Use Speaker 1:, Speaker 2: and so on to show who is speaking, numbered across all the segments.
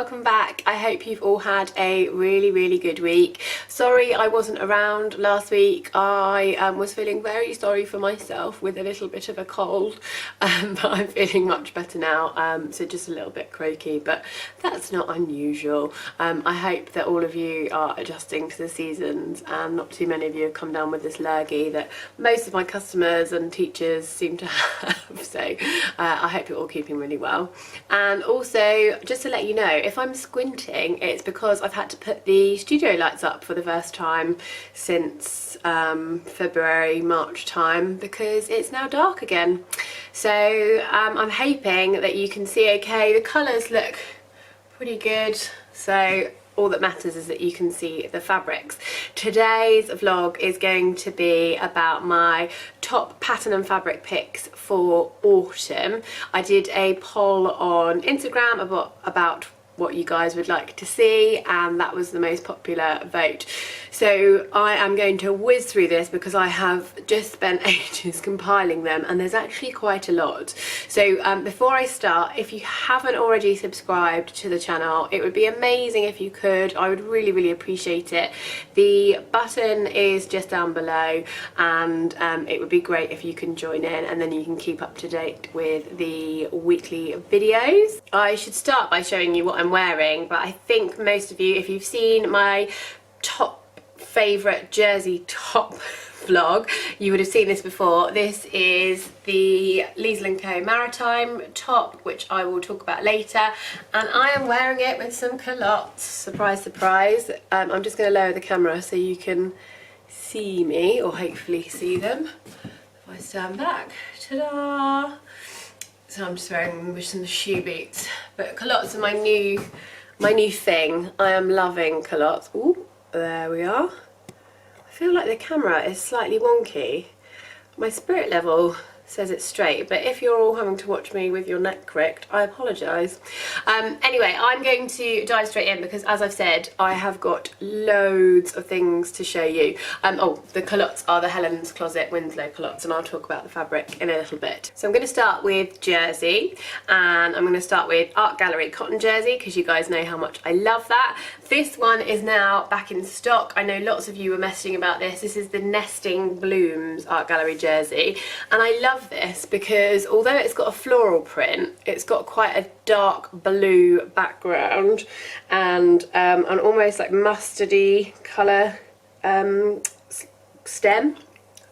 Speaker 1: welcome back. I hope you've all had a really good week. Sorry I wasn't around last week. I was feeling very sorry for myself with a little bit of a cold, but I'm feeling much better now, so just a little bit croaky, but that's not unusual. I hope that all of you are adjusting to the seasons and not too many of you have come down with this lurgy that most of my customers and teachers seem to have, so I hope you're all keeping really well. And also, just to let you know, if I'm squinting, it's because I've had to put the studio lights up for the first time since February, March time, because it's now dark again. So I'm hoping that you can see okay. The colours look pretty good, so all that matters is that you can see the fabrics. Today's vlog is going to be about my top pattern and fabric picks for autumn. I did a poll on Instagram about what you guys would like to see, and that was the most popular vote. So I am going to whiz through this because I have just spent ages compiling them, and there's actually quite a lot. So before I start, if you haven't already subscribed to the channel, it would be amazing if you could. I would really appreciate it. The button is just down below, and it would be great if you can join in, and then you can keep up to date with the weekly videos. I should start by showing you what I'm wearing, but I think most of you, if you've seen my top favourite jersey top vlog, you would have seen this before. This is the Liesl & Co Maritime top, which I will talk about later, and I am wearing it with some culottes. Surprise, surprise. I'm just going to lower the camera so you can see me, or hopefully see them. If I stand back, ta-da! So I'm just wearing them with some shoe boots. But culottes are my new thing. I am loving culottes. Ooh, there we are. I feel like the camera is slightly wonky. My spirit level says it's straight, but if you're all having to watch me with your neck cricked, I apologise. Anyway, I'm going to dive straight in because, as I've said, I have got loads of things to show you. Oh, the culottes are the Helen's Closet Winslow culottes, and I'll talk about the fabric in a little bit. So I'm going to start with jersey, and I'm going to start with Art Gallery cotton jersey because you guys know how much I love that. This one is now back in stock. I know lots of you were messaging about this. This is the Nesting Blooms Art Gallery jersey, and I love this because although it's got a floral print, it's got quite a dark blue background and an almost like mustardy colour stem.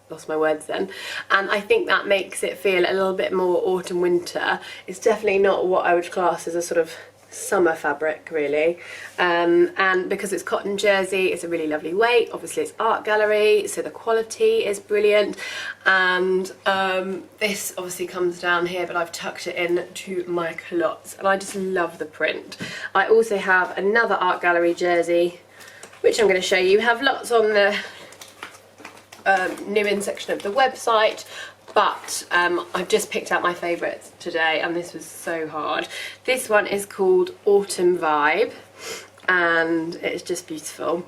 Speaker 1: Lost my words then. And I think that makes it feel a little bit more autumn winter. It's definitely not what I would class as a sort of summer fabric really, and because it's cotton jersey, it's a really lovely weight. Obviously it's Art Gallery, so the quality is brilliant, and this obviously comes down here, but I've tucked it in to my culottes, and I just love the print. I also have another Art Gallery jersey which I'm going to show you. We have lots on the new in section of the website, but I've just picked out my favourites today, and this was so hard. This one is called Autumn Vibe, and it's just beautiful.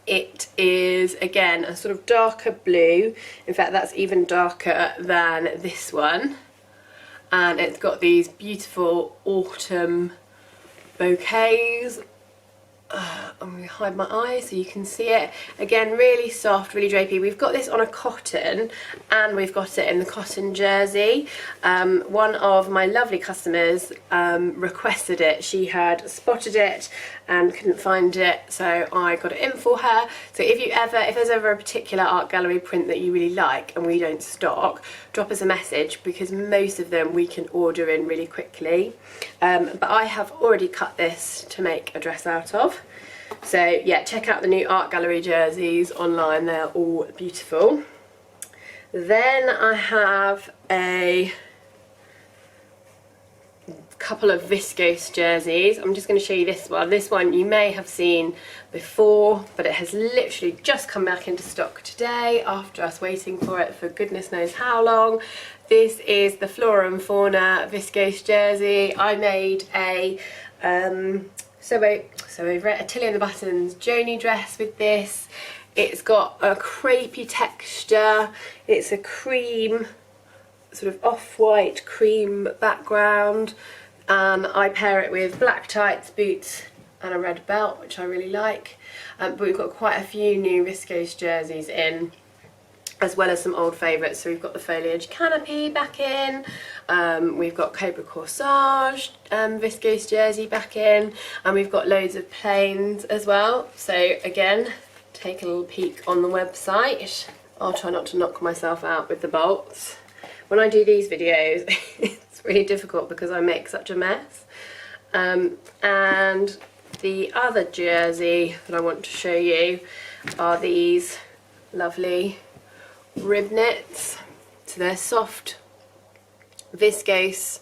Speaker 1: It is, again, a sort of darker blue. In fact, that's even darker than this one. And it's got these beautiful autumn bouquets. I'm going to hide my eyes so you can see it. Again, really soft, really drapey. We've got this on a cotton, and we've got it in the cotton jersey. One of my lovely customers requested it. She had spotted it and couldn't find it, so I got it in for her. So if there's ever a particular Art Gallery print that you really like and we don't stock, drop us a message, because most of them we can order in really quickly. But I have already cut this to make a dress out of. So yeah, check out the new Art Gallery jerseys online, they're all beautiful. Then I have a couple of viscose jerseys. I'm just going to show you this one. This one you may have seen before, but it has literally just come back into stock today after us waiting for it for goodness knows how long. This is the Flora and Fauna viscose jersey. I made a a Tilly and the Buttons Joni dress with this. It's got a crepey texture. It's a cream, sort of off-white cream background. and I pair it with black tights, boots and a red belt, which I really like. But we've got quite a few new viscose jerseys in, as well as some old favourites. So we've got the foliage canopy back in, we've got Cobra Corsage viscose jersey back in, and we've got loads of plains as well. So again, take a little peek on the website. I'll try not to knock myself out with the bolts. When I do these videos, it's really difficult because I make such a mess. And the other jersey that I want to show you are these lovely rib knits. So they're soft viscose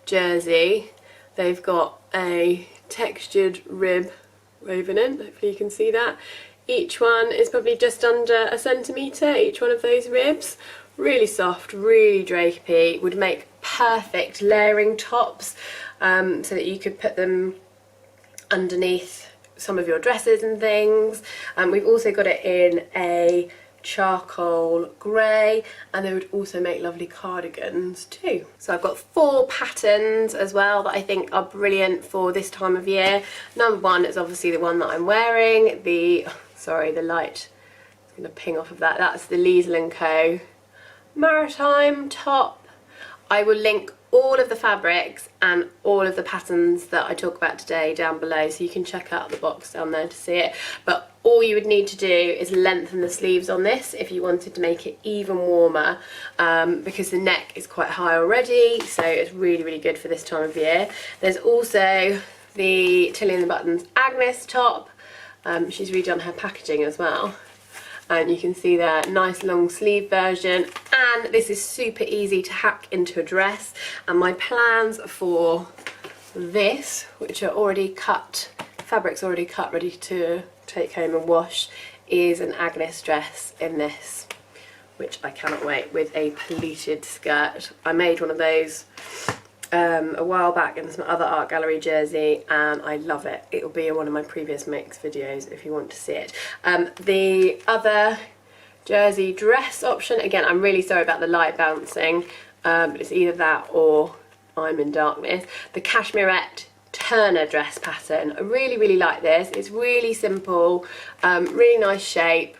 Speaker 1: jersey. They've got a textured rib woven in, hopefully you can see that. Each one is probably just under a centimetre, each one of those ribs. Really soft, really drapey, would make perfect layering tops, so that you could put them underneath some of your dresses and things. We've also got it in a charcoal grey, and they would also make lovely cardigans too. So I've got 4 patterns as well that I think are brilliant for this time of year. Number 1 is obviously the one that I'm wearing, the light is going to ping off of that. That's the Liesl & Co. Maritime top. I will link all of the fabrics and all of the patterns that I talk about today down below, so you can check out the box down there to see it. But all you would need to do is lengthen the sleeves on this if you wanted to make it even warmer, because the neck is quite high already, so it's really, really good for this time of year. There's also the Tilly and the Buttons Agnes top. She's redone her packaging as well, and you can see the nice long sleeve version, and this is super easy to hack into a dress. And my plans for this, which are already cut, fabric's already cut ready to take home and wash, is an Agnes dress in this, which I cannot wait, with a pleated skirt. I made one of those a while back in some other art gallery jersey, and I love it. It will be in one of my previous makes videos if you want to see it. The other jersey dress option, again, I'm really sorry about the light bouncing, but it's either that or I'm in darkness. The Cashmerette Turner dress pattern. I really, really like this. It's really simple, really nice shape.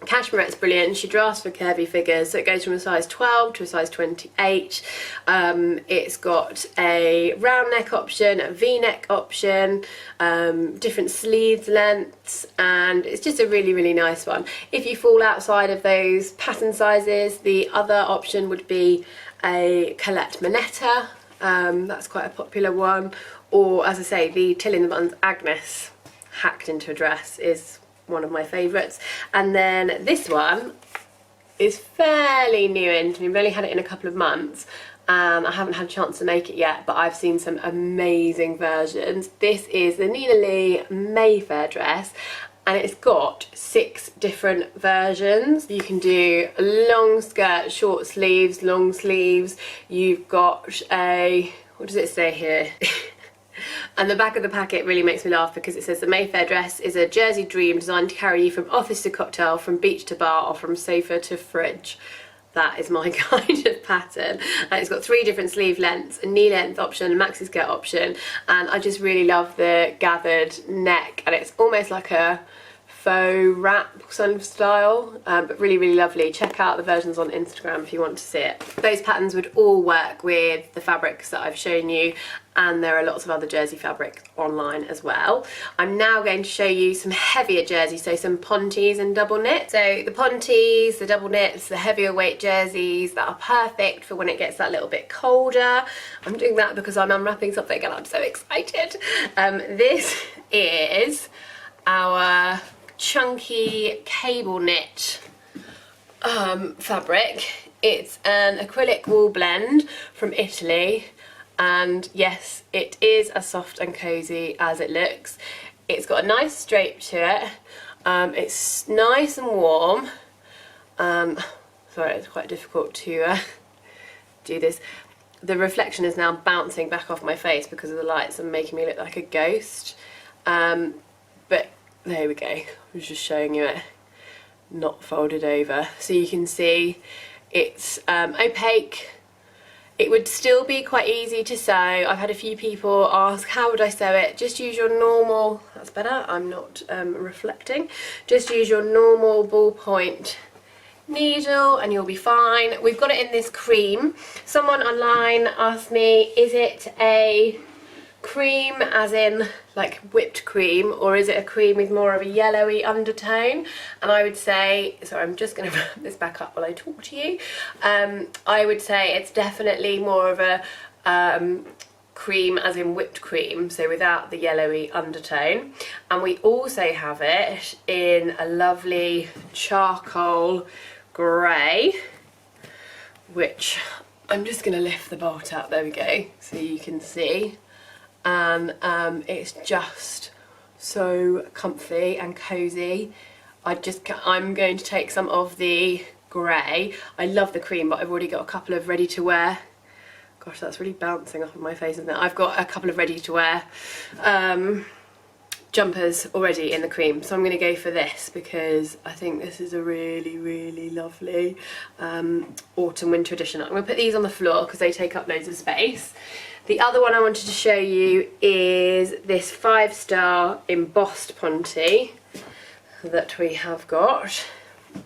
Speaker 1: Cashmerette's brilliant. She drafts for curvy figures, so it goes from a size 12 to a size 28. It's got a round neck option, a V-neck option, different sleeves lengths, and it's just a really, really nice one. If you fall outside of those pattern sizes, the other option would be a Colette Monetta. That's quite a popular one. Or, as I say, the Tilly and the Buttons Agnes hacked into a dress is one of my favourites. And then this one is fairly new in to me. I've only had it in a couple of months, and I haven't had a chance to make it yet, but I've seen some amazing versions. This is the Nina Lee Mayfair dress, and it's got 6 different versions. You can do a long skirt, short sleeves, long sleeves. You've got a, what does it say here? And the back of the packet really makes me laugh because it says the Mayfair dress is a Jersey dream designed to carry you from office to cocktail, from beach to bar, or from sofa to fridge. That is my kind of pattern. And it's got 3 different sleeve lengths, a knee length option, a maxi skirt option, and I just really love the gathered neck, and it's almost like a faux wrap sort of style, but really, really lovely. Check out the versions on Instagram if you want to see it. Those patterns would all work with the fabrics that I've shown you, and there are lots of other jersey fabrics online as well. I'm now going to show you some heavier jerseys, so some Pontes and double knit. So the Pontes, the double knits, the heavier weight jerseys that are perfect for when it gets that little bit colder. I'm doing that because I'm unwrapping something and I'm so excited. This is our chunky cable knit fabric. It's an acrylic wool blend from Italy, and yes, it is as soft and cozy as it looks. It's got a nice drape to it. It's nice and warm. Sorry, it's quite difficult to do this. The reflection is now bouncing back off my face because of the lights and making me look like a ghost. But there we go. I was just showing you it not folded over, so you can see it's opaque. It would still be quite easy to sew. I've had a few people ask, how would I sew it? Just use your normal, that's better, I'm not reflecting. Just use your normal ballpoint needle and you'll be fine. We've got it in this cream. Someone online asked me, is it a cream as in like whipped cream, or is it a cream with more of a yellowy undertone? And I would say, sorry, I'm just going to wrap this back up while I talk to you. I would say it's definitely more of a cream as in whipped cream, so without the yellowy undertone. And we also have it in a lovely charcoal grey, which I'm just going to lift the bolt out, there we go, so you can see. And it's just so comfy and cozy. I'm going to take some of the grey. I love the cream, but I've already got a couple of ready to wear. Gosh, that's really bouncing off of my face, isn't it? I've got a couple of ready to wear jumpers already in the cream, so I'm going to go for this because I think this is a really, really lovely autumn winter edition. I'm going to put these on the floor because they take up loads of space. The other one I wanted to show you is this 5-star embossed Ponte that we have got.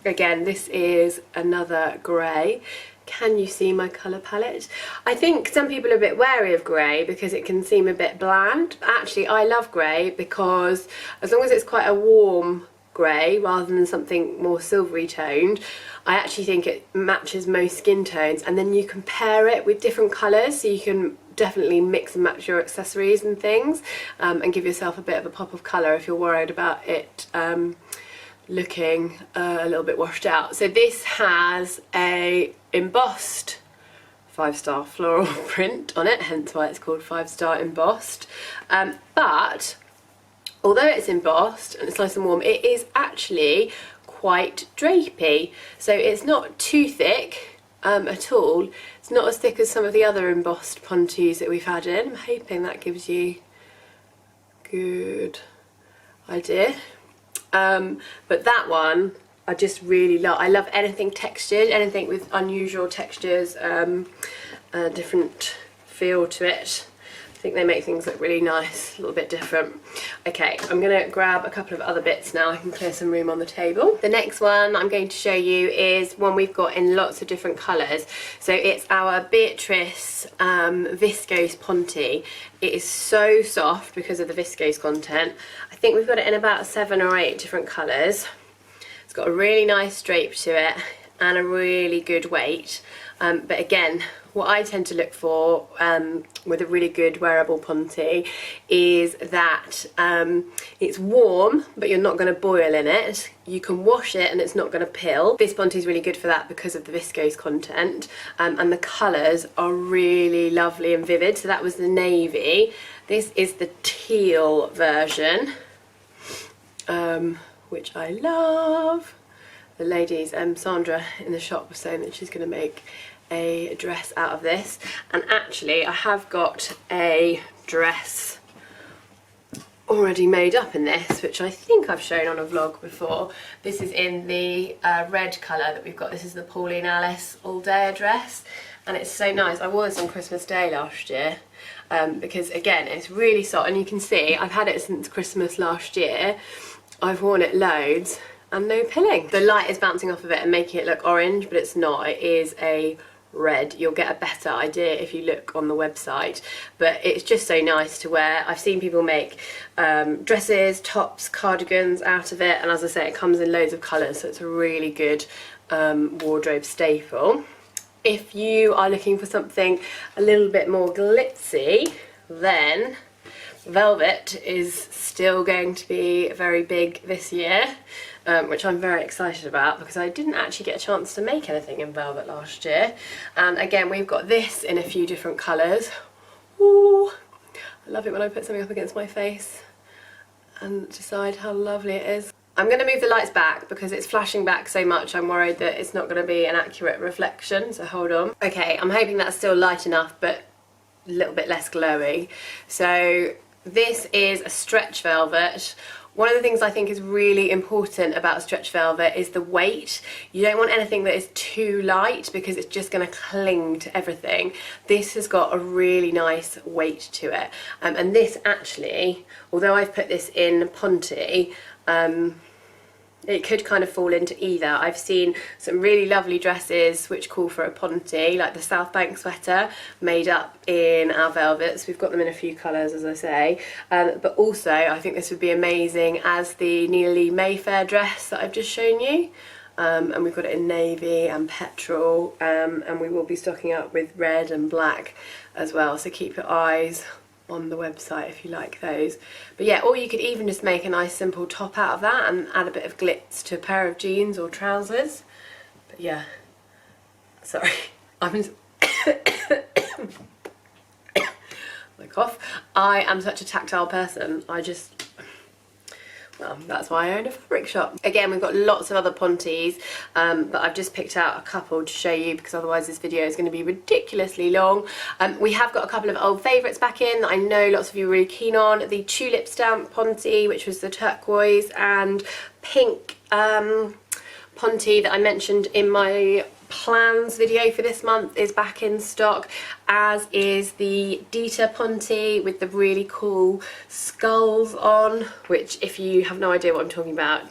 Speaker 1: Again, this is another grey. Can you see my colour palette? I think some people are a bit wary of grey because it can seem a bit bland. Actually, I love grey because as long as it's quite a warm grey rather than something more silvery toned, I actually think it matches most skin tones, and then you can pair it with different colours, so you can definitely mix and match your accessories and things, and give yourself a bit of a pop of colour if you're worried about it looking a little bit washed out. So this has a embossed 5-star floral print on it, hence why it's called 5-star embossed. But although it's embossed and it's nice and warm, it is actually quite drapey. So it's not too thick at all. It's not as thick as some of the other embossed Pontes that we've had in. I'm hoping that gives you a good idea. But that one I just really love. I love anything textured, anything with unusual textures, a different feel to it. I think they make things look really nice, a little bit different. Okay, I'm going to grab a couple of other bits now. I can clear some room on the table. The next one I'm going to show you is one we've got in lots of different colours. So it's our Beatrice viscose Ponte. It is so soft because of the viscose content. I think we've got it in about 7 or 8 different colours. It's got a really nice drape to it and a really good weight. But again, what I tend to look for with a really good wearable Ponte is that it's warm, but you're not going to boil in it. You can wash it and it's not going to pill. This Ponte is really good for that because of the viscose content, and the colours are really lovely and vivid. So that was the navy. This is the teal version, which I love. The ladies, Sandra in the shop was saying that she's going to make a dress out of this, and actually I have got a dress already made up in this, which I think I've shown on a vlog before. This is in the red colour that we've got. This is the Pauline Alice all day dress, and it's so nice. I wore this on Christmas Day last year because again it's really soft, and you can see I've had it since Christmas last year. I've worn it loads and no pilling. The light is bouncing off of it and making it look orange, but it's not. It is a red. You'll get a better idea if you look on the website, but it's just so nice to wear. I've seen people make dresses, tops, cardigans out of it, and as I say, it comes in loads of colours, so it's a really good wardrobe staple. If you are looking for something a little bit more glitzy, then velvet is still going to be very big this year, which I'm very excited about because I didn't actually get a chance to make anything in velvet last year. And again, we've got this in a few different colours. Ooh, I love it when I put something up against my face and decide how lovely it is. I'm going to move the lights back because it's flashing back so much. I'm worried that it's not going to be an accurate reflection, so hold on. Okay, I'm hoping that's still light enough, but a little bit less glowy. So this is a stretch velvet, One of the things I think is really important about stretch velvet is the weight. You don't want anything that is too light because it's just going to cling to everything. This has got a really nice weight to it. And this actually, although I've put this in Ponte, it could kind of fall into either. I've seen some really lovely dresses which call for a Ponte, like the South Bank sweater made up in our velvets. We've got them in a few colours, as I say, but also I think this would be amazing as the Nina Lee Mayfair dress that I've just shown you. And we've got it in navy and petrol, and we will be stocking up with red and black as well, so keep your eyes on the website if you like those. But yeah, or you could even just make a nice simple top out of that and add a bit of glitz to a pair of jeans or trousers. But yeah, sorry, I'm my cough. I am such a tactile person. Well, that's why I own a fabric shop. Again, we've got lots of other Pontes, but I've just picked out a couple to show you because otherwise this video is going to be ridiculously long. We have got a couple of old favourites back in that I know lots of you are really keen on. The Tulip Stamp Ponte, which was the turquoise and pink Ponte that I mentioned in my plans video for this month, is back in stock, as is the Dita Ponte with the really cool skulls on, which if you have no idea what I'm talking about,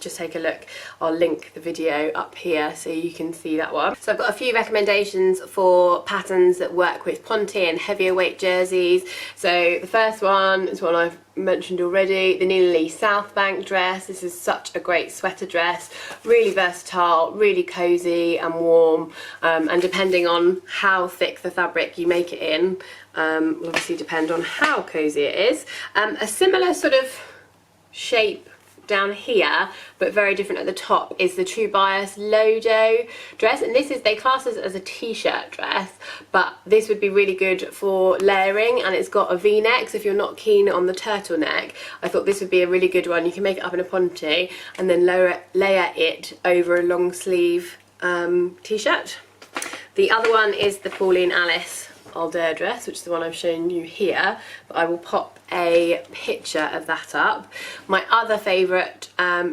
Speaker 1: just take a look. I'll link the video up here so you can see that one. So I've got a few recommendations for patterns that work with Ponte and heavier weight jerseys. So the first one is one I've mentioned already, the Nina Lee South Bank dress. This is such a great sweater dress, really versatile, really cozy and warm, and depending on how thick the fabric you make it in, will obviously depend on how cozy it is. A similar sort of shape down here but very different at the top is the True Bias Lodo dress, and this is, they class this as a t-shirt dress, but this would be really good for layering, and it's got a v-neck, so if you're not keen on the turtleneck, I thought this would be a really good one. You can make it up in a Ponte and then layer it over a long sleeve t-shirt. The other one is the Pauline Alice Alder dress, which is the one I've shown you here, but I will pop a picture of that up. My other favourite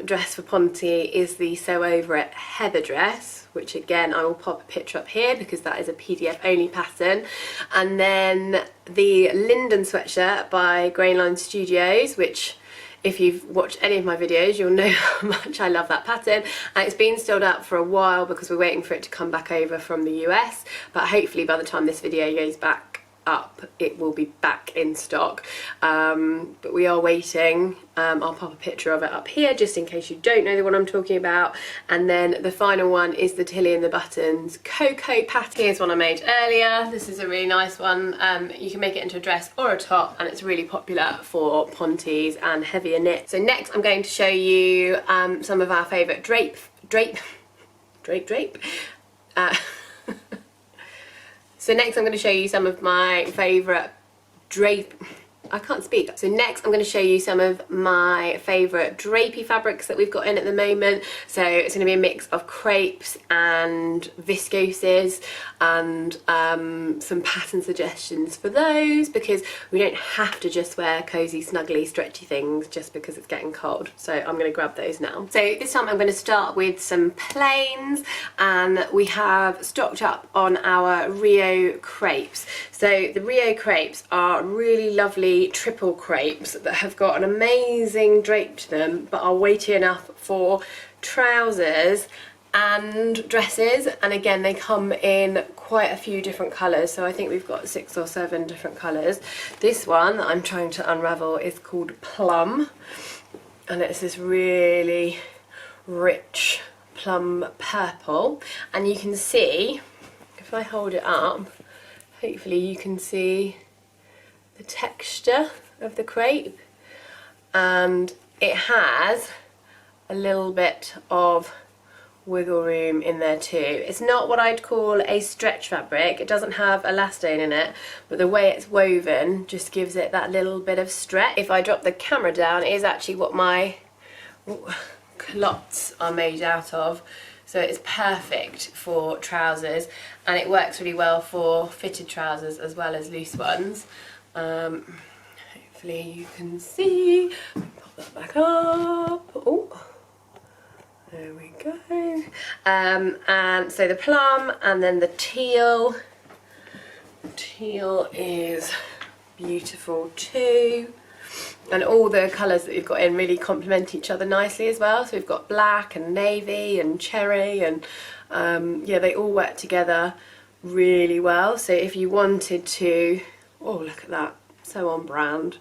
Speaker 1: dress for Ponte is the Sew Over It Heather dress, which again I will pop a picture up here because that is a PDF only pattern. And then the Linden sweatshirt by Grainline Studios, which if you've watched any of my videos, you'll know how much I love that pattern. And it's been stored up for a while because we're waiting for it to come back over from the US. But hopefully by the time this video goes back up, it will be back in stock. But we are waiting. I'll pop a picture of it up here just in case you don't know the one I'm talking about. And then the final one is the Tilly and the Buttons Crepe Patterns. Here's one I made earlier. This is a really nice one. You can make it into a dress or a top, and it's really popular for Pontes and heavier knit. So next I'm going to show you some of our favourite drape. So next I'm going to show you some of my favourite So next I'm going to show you some of my favourite drapey fabrics that we've got in at the moment. So it's going to be a mix of crepes and viscoses and some pattern suggestions for those, because we don't have to just wear cosy, snuggly, stretchy things just because it's getting cold. So I'm going to grab those now. So this time I'm going to start with some plains, and we have stocked up on our Rio crepes. So the Rio crepes are really lovely triple crepes that have got an amazing drape to them but are weighty enough for trousers and dresses, and again they come in quite a few different colours, so I think we've got 6 or 7 different colours. This one that I'm trying to unravel is called Plum, and it's this really rich plum purple, and you can see, if I hold it up, hopefully you can see the texture of the crepe, and it has a little bit of wiggle room in there too. It's not what I'd call a stretch fabric, it doesn't have elastane in it, but the way it's woven just gives it that little bit of stretch. If I drop the camera down, it is actually what my culottes are made out of, so it's perfect for trousers, and it works really well for fitted trousers as well as loose ones. Hopefully you can see. Pop that back up. Oh, there we go. And so the plum, and then the teal. Teal is beautiful too. And all the colours that we've got in really complement each other nicely as well. So we've got black and navy and cherry, and yeah, they all work together really well. So if you wanted to, oh look at that, so on brand,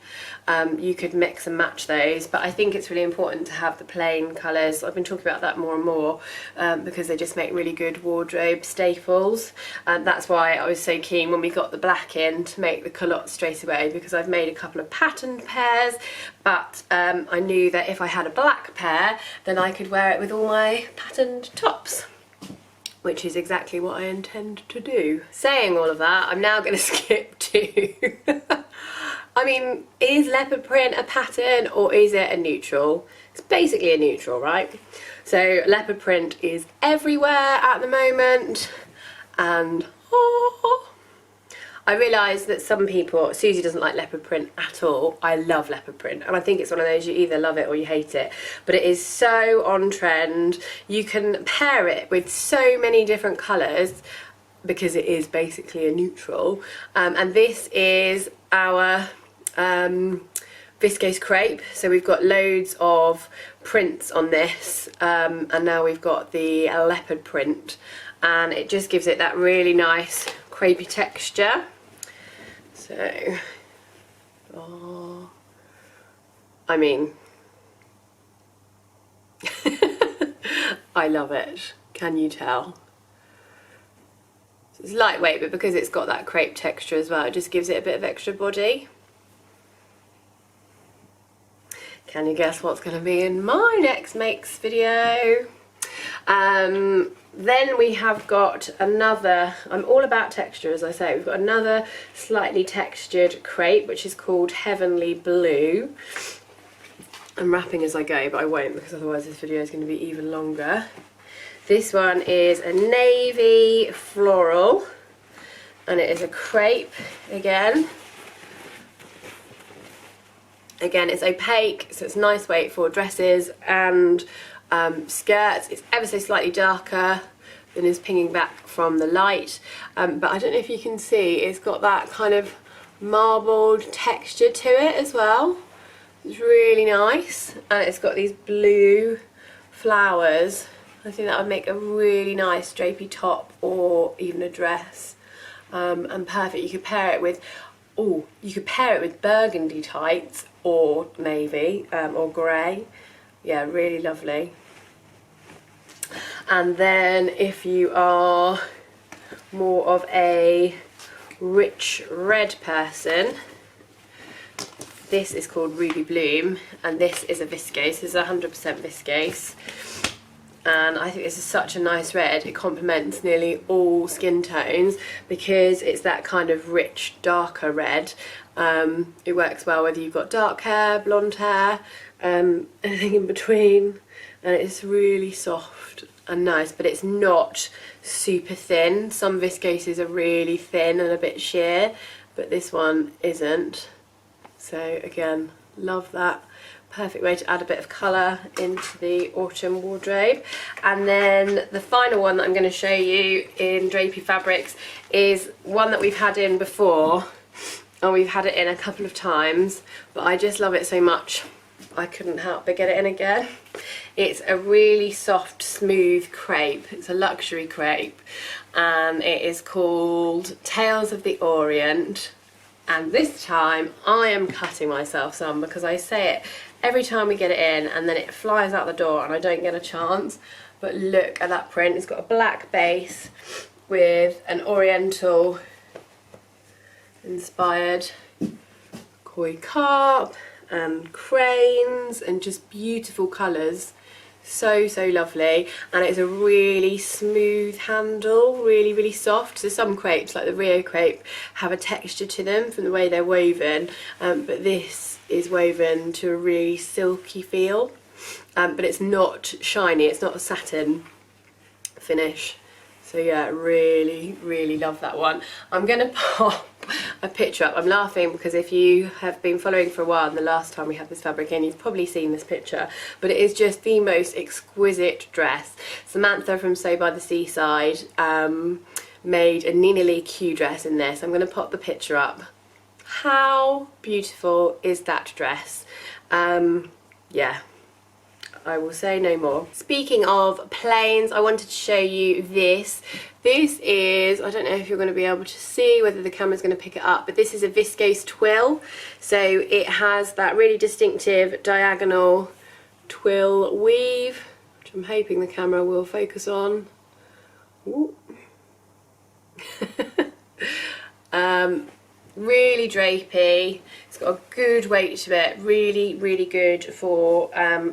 Speaker 1: you could mix and match those. But I think it's really important to have the plain colours. I've been talking about that more and more because they just make really good wardrobe staples. And that's why I was so keen when we got the black in to make the culottes straight away, because I've made a couple of patterned pairs, but I knew that if I had a black pair then I could wear it with all my patterned tops, which is exactly what I intend to do. Saying all of that, I'm now going to skip to I mean, is leopard print a pattern or is it a neutral? It's basically a neutral, right? So leopard print is everywhere at the moment, and I realise that some people, Susie doesn't like leopard print at all. I love leopard print, and I think it's one of those you either love it or you hate it, but it is so on trend. You can pair it with so many different colours because it is basically a neutral, and this is our viscose crepe. So we've got loads of prints on this, and now we've got the leopard print, and it just gives it that really nice crepey texture. So I mean I love it, can you tell? It's lightweight, but because it's got that crepe texture as well, it just gives it a bit of extra body. Can you guess what's going to be in my next makes video? Then we have got another, I'm all about texture as I say, we've got another slightly textured crepe which is called Heavenly Blue. I'm wrapping as I go, but I won't because otherwise this video is going to be even longer. This one is a navy floral, and it is a crepe again. Again, it's opaque, so it's nice weight for dresses and skirts. It's ever so slightly darker than is pinging back from the light, but I don't know if you can see, it's got that kind of marbled texture to it as well. It's really nice, and it's got these blue flowers. I think that would make a really nice drapey top or even a dress, and perfect. You could pair it with, burgundy tights or navy or grey. Yeah, really lovely. And then if you are more of a rich red person, this is called Ruby Bloom, and this is a viscose. This is 100% viscose, and I think this is such a nice red. It complements nearly all skin tones because it's that kind of rich, darker red. It works well whether you've got dark hair, blonde hair, anything in between, and it's really soft and nice, but it's not super thin. Some viscoses are really thin and a bit sheer, but this one isn't. So again, love that. Perfect way to add a bit of colour into the autumn wardrobe. And then the final one that I'm going to show you in Drapery Fabrics is one that we've had in before, and we've had it in a couple of times, but I just love it so much I couldn't help but get it in again. It's a really soft, smooth crepe. It's a luxury crepe, and it is called Tales of the Orient. And this time I am cutting myself some because I say it every time we get it in and then it flies out the door and I don't get a chance. But look at that print. It's got a black base with an oriental inspired koi carp and cranes and just beautiful colours. So lovely, and it's a really smooth handle, really soft. So some crepes, like the Rio crepe, have a texture to them from the way they're woven, but this is woven to a really silky feel, but it's not shiny, it's not a satin finish. So yeah, really love that one. I'm going to pop a picture up. I'm laughing because if you have been following for a while, and the last time we had this fabric in, you've probably seen this picture, but it is just the most exquisite dress. Samantha from Sew by the Seaside made a Nina Lee Q dress in this. I'm going to pop the picture up. How beautiful is that dress? Yeah, I will say no more. Speaking of plains, I wanted to show you this. This is, I don't know if you're going to be able to see, whether the camera's going to pick it up, but this is a viscose twill. So it has that really distinctive diagonal twill weave, which I'm hoping the camera will focus on. Really drapey. It's got a good weight to it, really good for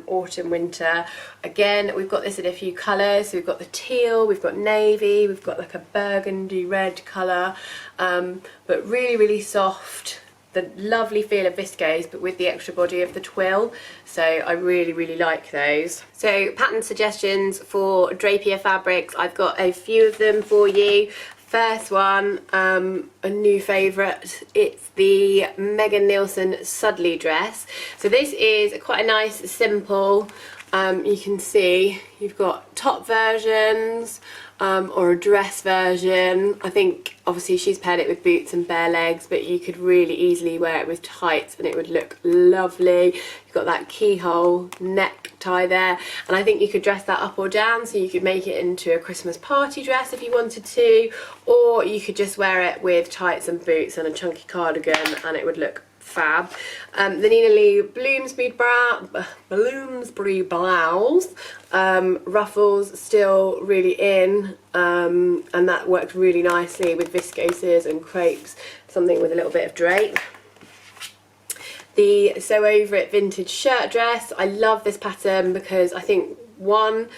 Speaker 1: autumn, winter. Again, we've got this in a few colours. So we've got the teal, we've got navy, we've got like a burgundy red colour, but really soft. The lovely feel of viscose, but with the extra body of the twill. So I really like those. So pattern suggestions for drapier fabrics, I've got a few of them for you. First one, a new favourite, it's the Megan Nielsen Sudley dress. So this is quite a nice, simple, you can see you've got top versions or a dress version. I think obviously she's paired it with boots and bare legs, but you could really easily wear it with tights and it would look lovely. You've got that keyhole necktie there, and I think you could dress that up or down, so you could make it into a Christmas party dress if you wanted to, or you could just wear it with tights and boots and a chunky cardigan and it would look fab. The Nina Lee Bloomsbury blouse, ruffles still really in, and that works really nicely with viscoses and crepes, something with a little bit of drape. The Sew Over It vintage shirt dress, I love this pattern because I think, one,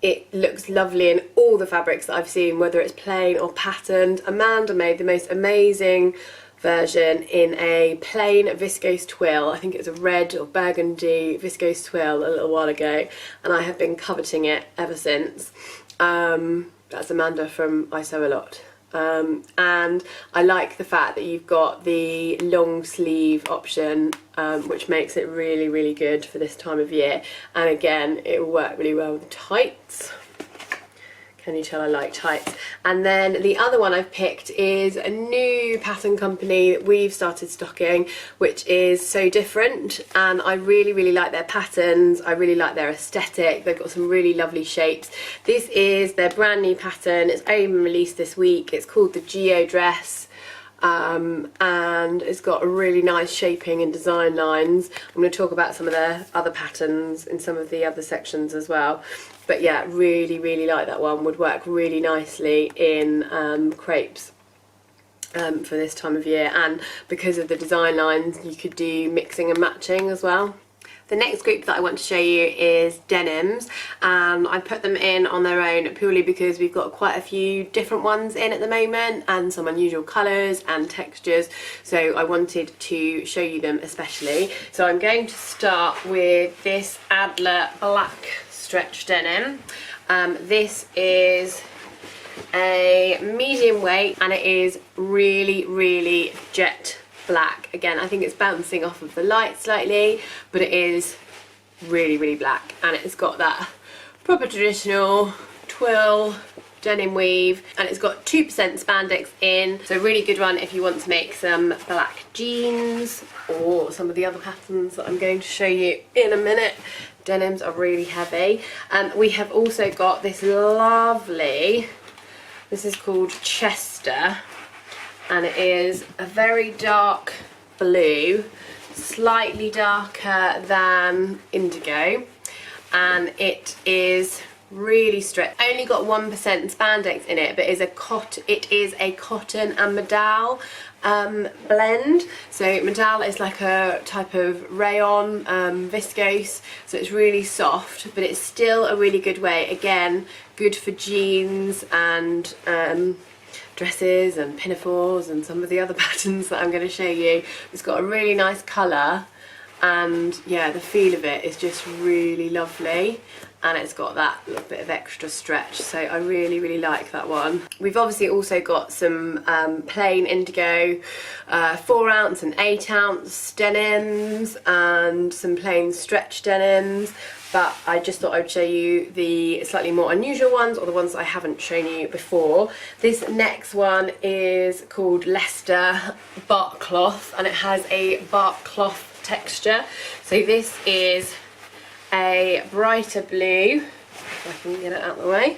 Speaker 1: it looks lovely in all the fabrics that I've seen, whether it's plain or patterned. Amanda made the most amazing version in a plain viscose twill. I think it was a red or burgundy viscose twill a little while ago, and I have been coveting it ever since. That's Amanda from I Sew A Lot. And I like the fact that you've got the long sleeve option, which makes it really good for this time of year, and again it will work really well with tights. Can you tell I like tights? And then the other one I've picked is a new pattern company that we've started stocking, which is So Different, and I really like their patterns. I really like their aesthetic. They've got some really lovely shapes. This is their brand new pattern. It's only been released this week. It's called the Geo Dress. And it's got a really nice shaping and design lines. I'm going to talk about some of their other patterns in some of the other sections as well. But yeah, really like that one. Would work really nicely in crepes for this time of year, and because of the design lines you could do mixing and matching as well. The next group that I want to show you is denims, and I put them in on their own purely because we've got quite a few different ones in at the moment and some unusual colours and textures, so I wanted to show you them especially. So I'm going to start with this Adler black stretch denim. This is a medium weight and it is really jet black. Again, I think it's bouncing off of the light slightly, but it is really black, and it's got that proper traditional twill denim weave, and it's got 2% spandex in, so really good one if you want to make some black jeans or some of the other patterns that I'm going to show you in a minute. Denims are really heavy. We have also got this lovely, this is called Chester, and it is a very dark blue, slightly darker than indigo, and it is really stretched. Only got 1% spandex in it, but it is a cotton and modal blend. So modal is like a type of rayon viscose, so it's really soft, but it's still a really good weight. Again, good for jeans and dresses and pinafores and some of the other patterns that I'm going to show you. It's got a really nice colour, and yeah, the feel of it is just really lovely, and it's got that little bit of extra stretch, so I really, really like that one. We've obviously also got some plain indigo 4-ounce and 8-ounce denims and some plain stretch denims, but I just thought I'd show you the slightly more unusual ones, or the ones I haven't shown you before. This next one is called Leicester Bark Cloth, and it has a bark cloth texture. So this is a brighter blue, if I can get it out of the way,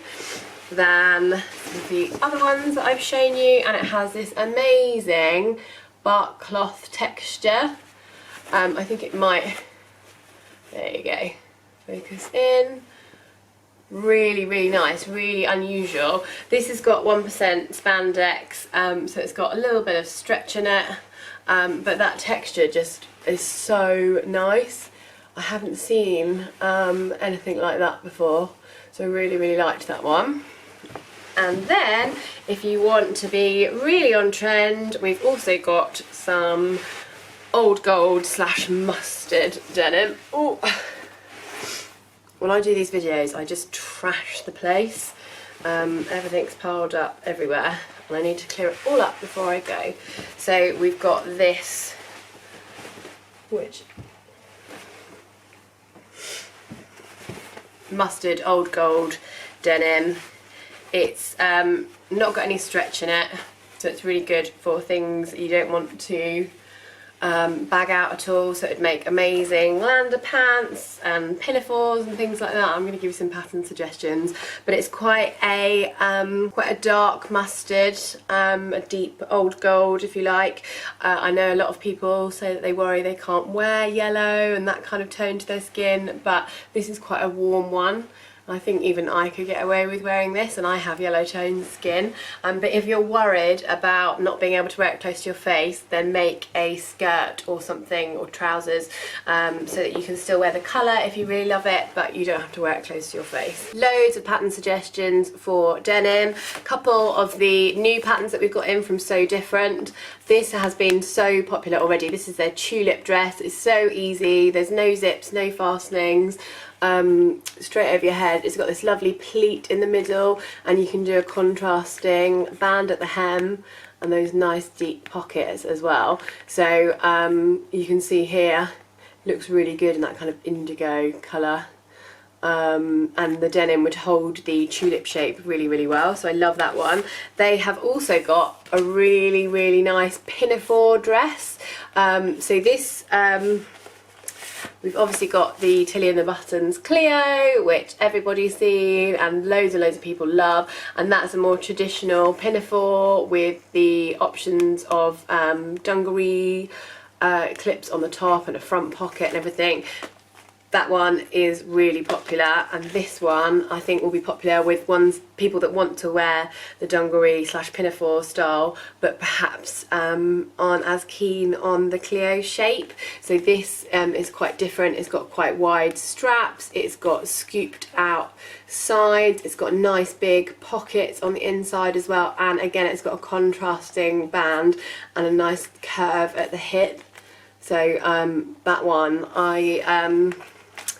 Speaker 1: than the other ones that I've shown you, and it has this amazing bark cloth texture. I think it might, there you go, focus in. Really, really nice, really unusual. This has got 1% spandex, so it's got a little bit of stretch in it, but that texture just is so nice. I haven't seen anything like that before, so I really, really liked that one. And then, if you want to be really on trend, we've also got some old gold / mustard denim. Oh, when I do these videos, I just trash the place. Everything's piled up everywhere, and I need to clear it all up before I go. So we've got this, which mustard old gold denim. It's not got any stretch in it, so it's really good for things that you don't want to bag out at all. So it'd make amazing lander pants and pinafores and things like that. I'm going to give you some pattern suggestions, but it's quite a dark mustard, a deep old gold if you like. I know a lot of people say that they worry they can't wear yellow and that kind of tone to their skin, but this is quite a warm one. I think even I could get away with wearing this, and I have yellow toned skin. But if you're worried about not being able to wear it close to your face, then make a skirt or something, or trousers, so that you can still wear the colour if you really love it, but you don't have to wear it close to your face. Loads of pattern suggestions for denim. A couple of the new patterns that we've got in from So Different. This has been so popular already. This is their tulip dress. It's so easy. There's no zips, no fastenings. Straight over your head. It's got this lovely pleat in the middle, and you can do a contrasting band at the hem and those nice deep pockets as well. So you can see here, looks really good in that kind of indigo colour, and the denim would hold the tulip shape really, really well, so I love that one. They have also got a really, really nice pinafore dress. So this we've obviously got the Tilly and the Buttons Clio, which everybody's seen and loads and loads of people love, and that's a more traditional pinafore with the options of dungaree clips on the top and a front pocket and everything. That one is really popular, and this one I think will be popular with people that want to wear the dungaree / pinafore style, but perhaps aren't as keen on the Clio shape. So this is quite different. It's got quite wide straps, it's got scooped out sides, it's got nice big pockets on the inside as well, and again it's got a contrasting band and a nice curve at the hip. So that one, I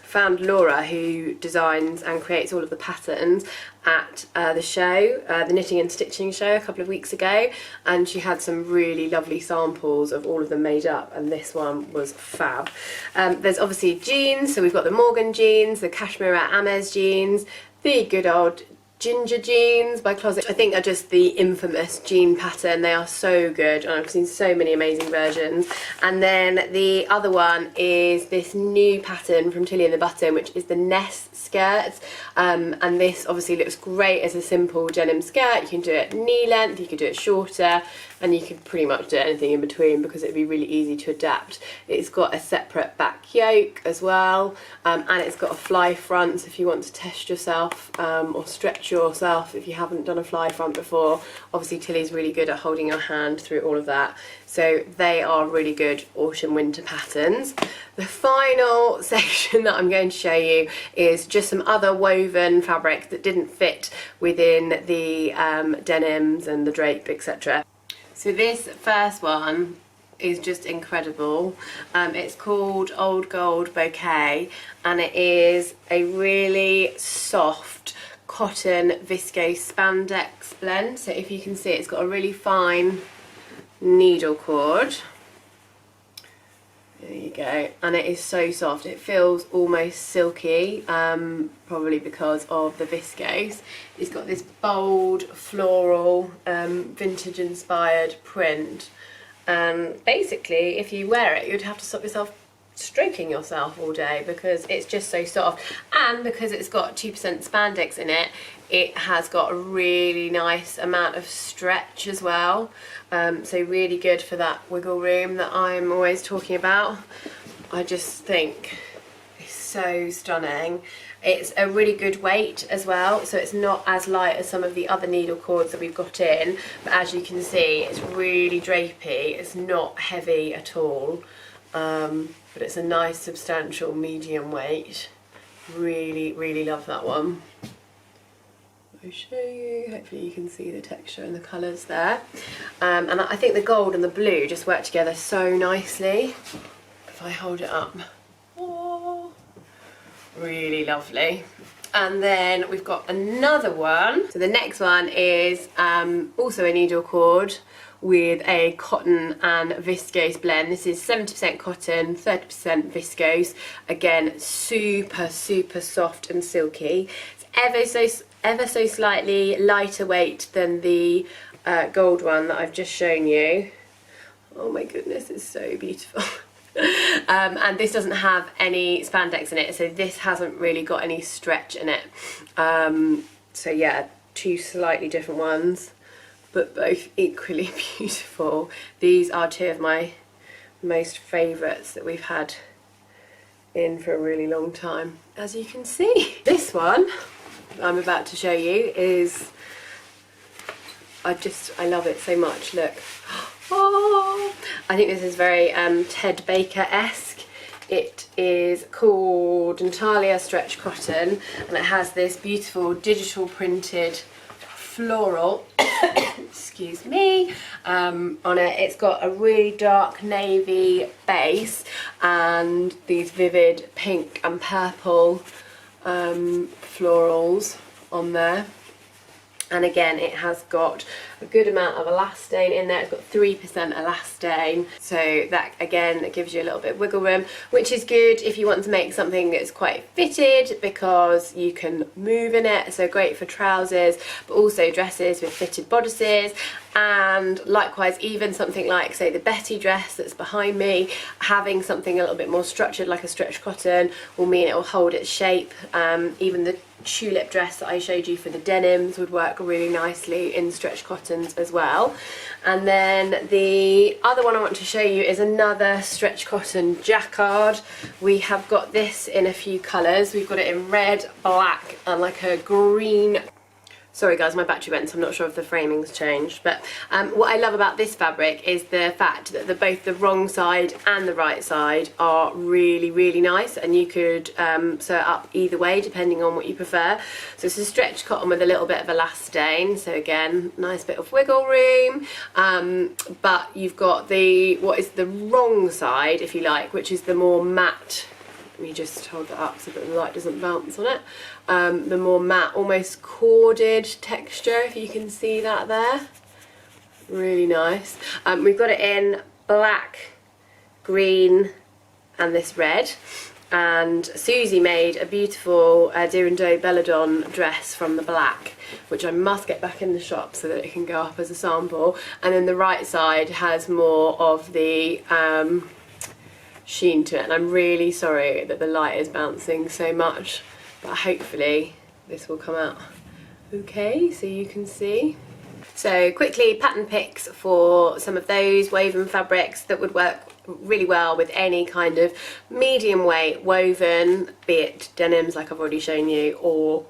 Speaker 1: found Laura, who designs and creates all of the patterns, at the show, the Knitting and Stitching show a couple of weeks ago, and she had some really lovely samples of all of them made up, and this one was fab. There's obviously jeans, so we've got the Morgan jeans, the Cashmere Ames jeans, the good old Ginger jeans by Closet, I think are just the infamous jean pattern. They are so good, and I've seen so many amazing versions. And then the other one is this new pattern from Tilly and the Button, which is the Ness skirts, and this obviously looks great as a simple denim skirt. You can do it knee length, you could do it shorter, and you could pretty much do anything in between because it'd be really easy to adapt. It's got a separate back yoke as well, and it's got a fly front, so if you want to test yourself or stretch yourself if you haven't done a fly front before. Obviously Tilly's really good at holding your hand through all of that, so they are really good autumn winter patterns. The final section that I'm going to show you is just some other woven fabric that didn't fit within the denims and the drape, etc. So this first one is just incredible. It's called Old Gold Bouquet, and it is a really soft cotton viscose spandex blend. So if you can see, it's got a really fine needle cord. There you go, and it is so soft. It feels almost silky, probably because of the viscose. It's got this bold floral vintage inspired print, and basically if you wear it you'd have to stop yourself stroking yourself all day because it's just so soft, and because it's got 2% spandex in it, it has got a really nice amount of stretch as well, so really good for that wiggle room that I'm always talking about. I just think it's so stunning. It's a really good weight as well, so it's not as light as some of the other needle cords that we've got in, but as you can see it's really drapey. It's not heavy at all, but it's a nice substantial medium weight. Really love that one. I'll show you, hopefully you can see the texture and the colours there, and I think the gold and the blue just work together so nicely. If I hold it up, oh, really lovely. And then we've got another one. So the next one is also a needle cord with a cotton and viscose blend. This is 70% cotton, 30% viscose. Again, super soft and silky. It's ever so slightly lighter weight than the gold one that I've just shown you. Oh my goodness, it's so beautiful. And this doesn't have any spandex in it, so this hasn't really got any stretch in it. So yeah, two slightly different ones, but both equally beautiful. These are two of my most favourites that we've had in for a really long time, as you can see. This one I'm about to show you is, I love it so much. Look. Oh, I think this is very Ted Baker-esque. It is called Natalia Stretch Cotton, and it has this beautiful digital printed floral excuse me, on it. It's got a really dark navy base and these vivid pink and purple florals on there. And again, it has got a good amount of elastane in there. It's got 3% elastane, so that again, it gives you a little bit of wiggle room, which is good if you want to make something that's quite fitted because you can move in it. So great for trousers, but also dresses with fitted bodices. And likewise, even something like, say, the Betty dress that's behind me, having something a little bit more structured like a stretch cotton will mean it will hold its shape. Even the tulip dress that I showed you for the denims would work really nicely in stretch cottons as well. And then the other one I want to show you is another stretch cotton jacquard. We have got this in a few colours. We've got it in red, black and like a green. Sorry guys, my battery went, so I'm not sure if the framing's changed. But what I love about this fabric is the fact that both the wrong side and the right side are really nice, and you could sew it up either way depending on what you prefer. So it's a stretch cotton with a little bit of elastane, so again, nice bit of wiggle room. But you've got what is the wrong side, if you like, which is the more matte. Let me just hold that up so that the light doesn't bounce on it. The more matte, almost corded texture, if you can see that there. Really nice. We've got it in black, green and this red. And Susie made a beautiful Dirindot Belladon dress from the black, which I must get back in the shop so that it can go up as a sample. And then the right side has more of the sheen to it, and I'm really sorry that the light is bouncing so much, but hopefully this will come out okay so you can see. So quickly, pattern picks for some of those woven fabrics that would work really well with any kind of medium weight woven, be it denims like I've already shown you, or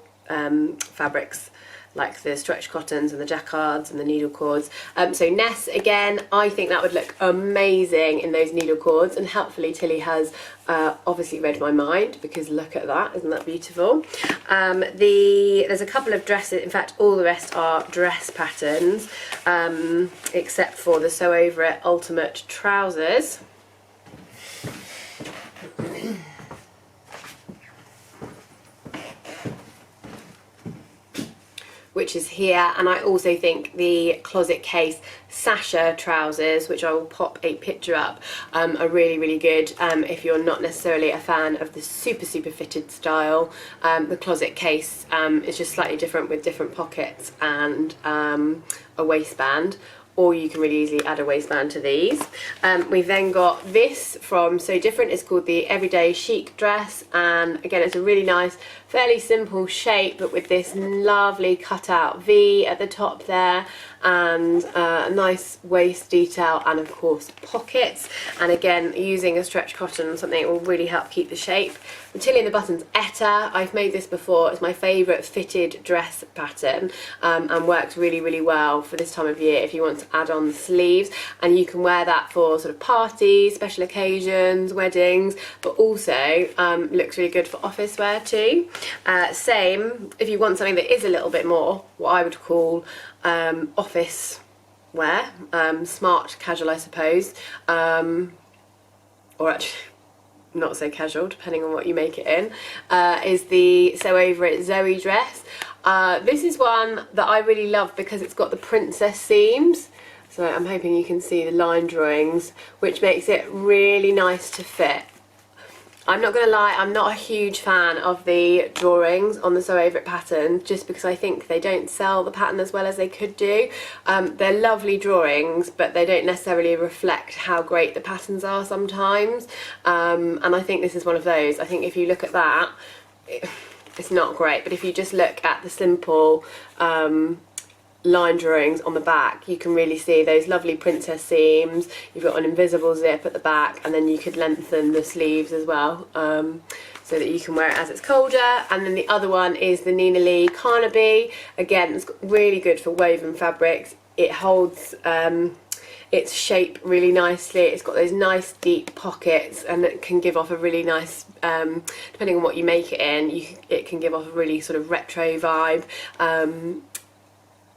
Speaker 1: fabrics like the stretch cottons and the jacquards and the needle cords. So Ness, again, I think that would look amazing in those needle cords, and helpfully Tilly has obviously read my mind, because look at that, isn't that beautiful? There's a couple of dresses, in fact all the rest are dress patterns, except for the Sew Over It Ultimate trousers. Which is here, and I also think the closet case Sasha trousers, which I will pop a picture up, are really, really good if you're not necessarily a fan of the super fitted style. The closet case is just slightly different, with different pockets and a waistband, or you can really easily add a waistband to these. We've then got this from So Different. It's called the Everyday Chic dress, and again it's a really nice, fairly simple shape, but with this lovely cut out V at the top there, and a nice waist detail, and of course pockets, and again using a stretch cotton or something, it will really help keep the shape. The Tilly and the Buttons Etta, I've made this before, it's my favourite fitted dress pattern, and works really, really well for this time of year if you want to add on the sleeves, and you can wear that for sort of parties, special occasions, weddings, but also looks really good for office wear too. Same if you want something that is a little bit more what I would call office wear, smart casual I suppose, or actually not so casual depending on what you make it in, is the Sew Over It Zoe dress. This is one that I really love because it's got the princess seams, so I'm hoping you can see the line drawings, which makes it really nice to fit. I'm not going to lie, I'm not a huge fan of the drawings on the Sew Over It pattern, just because I think they don't sell the pattern as well as they could do. They're lovely drawings, but they don't necessarily reflect how great the patterns are sometimes. And I think this is one of those. I think if you look at that, it's not great, but if you just look at the simple line drawings on the back, you can really see those lovely princess seams. You've got an invisible zip at the back, and then you could lengthen the sleeves as well, so that you can wear it as it's colder. And then the other one is the Nina Lee Carnaby. Again, it's really good for woven fabrics. It holds its shape really nicely. It's got those nice deep pockets, and it can give off a really nice, depending on what you make it in, it can give off a really sort of retro vibe.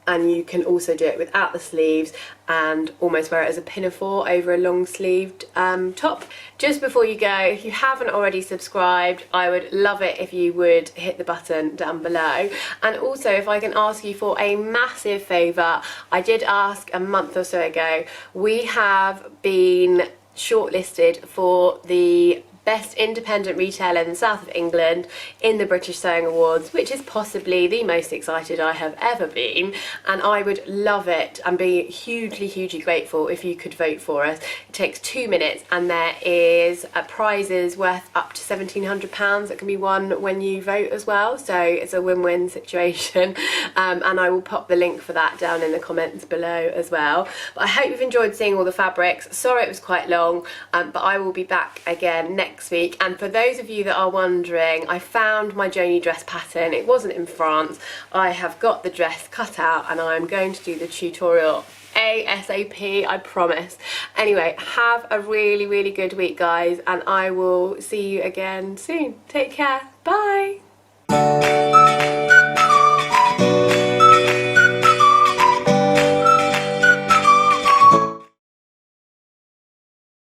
Speaker 1: And you can also do it without the sleeves and almost wear it as a pinafore over a long sleeved top. Just before you go, if you haven't already subscribed, I would love it if you would hit the button down below. And also, if I can ask you for a massive favour, I did ask a month or so ago, we have been shortlisted for the Best Independent Retailer in the South of England in the British Sewing Awards, which is possibly the most excited I have ever been, and I would love it and be hugely grateful if you could vote for us. It takes 2 minutes, and there is prizes worth up to £1,700 that can be won when you vote as well, so it's a win-win situation. And I will pop the link for that down in the comments below as well. But I hope you've enjoyed seeing all the fabrics. Sorry it was quite long, but I will be back again next week. And for those of you that are wondering, I found my Joni dress pattern. It wasn't in France. I have got the dress cut out, and I'm going to do the tutorial ASAP, I promise. Anyway, have a really good week, guys, and I will see you again soon. Take care. Bye.